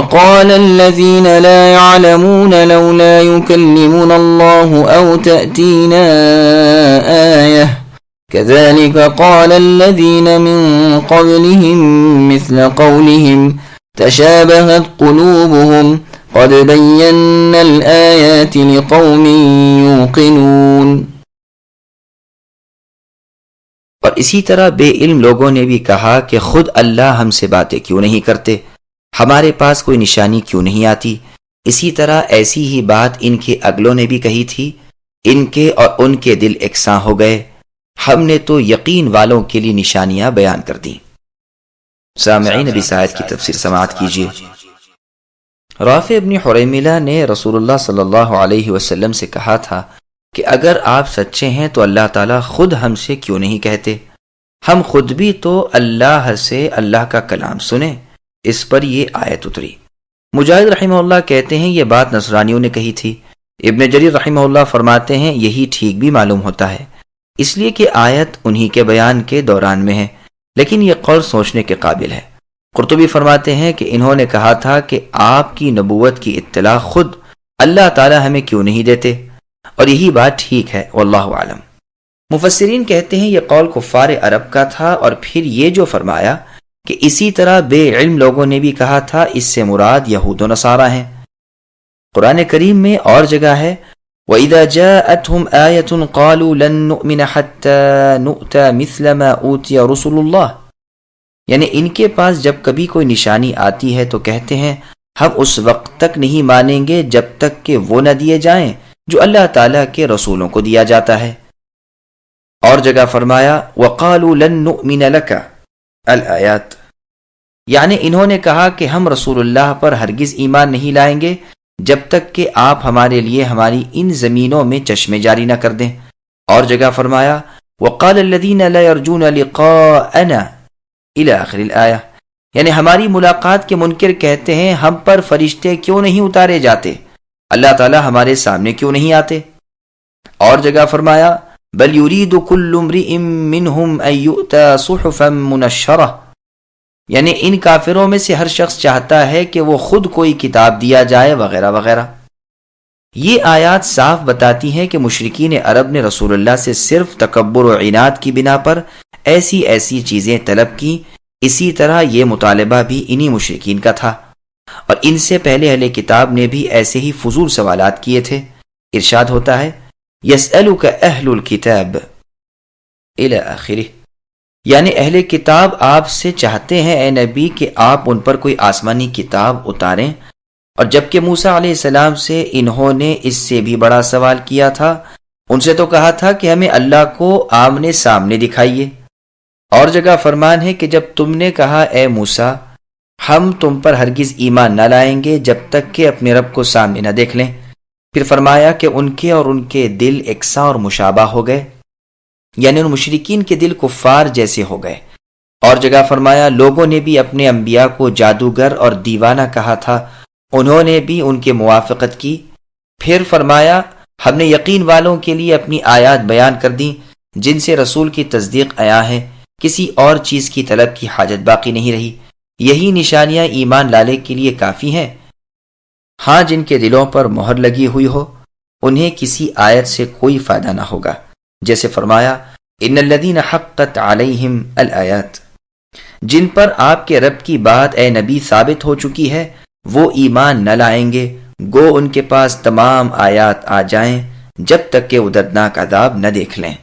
وقال الذين لا يعلمون لولا يكلمنا الله أو تأتينا آية كذلك قال الذين من قبلهم مثل قولهم تشابهت قلوبهم قد بينا الآيات لقوم يوقنون۔ اور اسی طرح بے علم لوگوں نے بھی کہا کہ خود اللہ ہم سے باتیں کیوں نہیں کرتے، ہمارے پاس کوئی نشانی کیوں نہیں آتی۔ اسی طرح ایسی ہی بات ان کے اگلوں نے بھی کہی تھی، ان کے اور ان کے دل یکساں ہو گئے، ہم نے تو یقین والوں کے لیے نشانیاں بیان کر دیں۔ سامعین ابی سعید کی تفسیر سماعت کیجیے۔ رافع ابن حریملہ نے رسول اللہ صلی اللہ علیہ وسلم سے کہا تھا کہ اگر آپ سچے ہیں تو اللہ تعالیٰ خود ہم سے کیوں نہیں کہتے، ہم خود بھی تو اللہ سے اللہ کا کلام سنیں۔ اس پر یہ آیت اتری۔ مجاہد رحمہ اللہ کہتے ہیں یہ بات نصرانیوں نے کہی تھی۔ ابن جریر رحمہ اللہ فرماتے ہیں یہی ٹھیک بھی معلوم ہوتا ہے، اس لیے کہ آیت انہی کے بیان کے دوران میں ہے، لیکن یہ قول سوچنے کے قابل ہے۔ قرطبی فرماتے ہیں کہ انہوں نے کہا تھا کہ آپ کی نبوت کی اطلاع خود اللہ تعالی ہمیں کیوں نہیں دیتے، اور یہی بات ٹھیک ہے، واللہ عالم۔ مفسرین کہتے ہیں یہ قول کفار عرب کا تھا، اور پھر یہ جو فرمایا کہ اسی طرح بے علم لوگوں نے بھی کہا تھا، اس سے مراد یہود و نصارہ ہیں۔ قرآن کریم میں اور جگہ ہے وَإِذَا جَاءَتْهُمْ آيَةٌ قَالُوا لَن نُؤْمِنَ حَتَّى نُؤْتَى مِثْلَ مَا أُوتِيَ رُسُلُ اللَّهِ، یعنی ان کے پاس جب کبھی کوئی نشانی آتی ہے تو کہتے ہیں ہم اس وقت تک نہیں مانیں گے جب تک کہ وہ نہ دیے جائیں جو اللہ تعالیٰ کے رسولوں کو دیا جاتا ہے۔ اور جگہ فرمایا وَقَالُوا لَن نُؤْمِنَ لَكَ الآیات، یعنی انہوں نے کہا کہ ہم رسول اللہ پر ہرگز ایمان نہیں لائیں گے جب تک کہ آپ ہمارے لیے ہماری ان زمینوں میں چشمے جاری نہ کر دیں۔ اور جگہ فرمایا وقال الذین لا یرجون لقاءنا الی آخر الآیہ، یعنی ہماری ملاقات کے منکر کہتے ہیں ہم پر فرشتے کیوں نہیں اتارے جاتے، اللہ تعالی ہمارے سامنے کیوں نہیں آتے۔ اور جگہ فرمایا بل یرید کل امرئ منہم ان یؤتی صحفا منشرہ، یعنی ان کافروں میں سے ہر شخص چاہتا ہے کہ وہ خود کوئی کتاب دیا جائے وغیرہ وغیرہ۔ یہ آیات صاف بتاتی ہیں کہ مشرکین عرب نے رسول اللہ سے صرف تکبر و عناد کی بنا پر ایسی ایسی چیزیں طلب کی، اسی طرح یہ مطالبہ بھی انہی مشرکین کا تھا، اور ان سے پہلے اہل کتاب نے بھی ایسے ہی فضول سوالات کیے تھے۔ ارشاد ہوتا ہے یسألک اہل الکتاب الی آخرہ، یعنی اہل کتاب آپ سے چاہتے ہیں اے نبی کہ آپ ان پر کوئی آسمانی کتاب اتاریں، اور جبکہ موسیٰ علیہ السلام سے انہوں نے اس سے بھی بڑا سوال کیا تھا، ان سے تو کہا تھا کہ ہمیں اللہ کو آمنے سامنے دکھائیے۔ اور جگہ فرمان ہے کہ جب تم نے کہا اے موسیٰ ہم تم پر ہرگز ایمان نہ لائیں گے جب تک کہ اپنے رب کو سامنے نہ دیکھ لیں، پھر فرمایا کہ ان کے اور ان کے دل یکساں اور مشابہ ہو گئے، یعنی ان مشرکین کے دل کفار جیسے ہو گئے۔ اور جگہ فرمایا لوگوں نے بھی اپنے انبیاء کو جادوگر اور دیوانہ کہا تھا، انہوں نے بھی ان کے موافقت کی۔ پھر فرمایا ہم نے یقین والوں کے لیے اپنی آیات بیان کر دیں جن سے رسول کی تصدیق عیاں ہے، کسی اور چیز کی طلب کی حاجت باقی نہیں رہی، یہی نشانیاں ایمان لانے کے لیے کافی ہیں۔ ہاں جن کے دلوں پر مہر لگی ہوئی ہو انہیں کسی آیت سے کوئی فائدہ نہ ہوگا، جیسے فرمایا ان الذین حقت علیہم الآیات، جن پر آپ کے رب کی بات اے نبی ثابت ہو چکی ہے وہ ایمان نہ لائیں گے، گو ان کے پاس تمام آیات آ جائیں جب تک کہ وہ دردناک عذاب نہ دیکھ لیں۔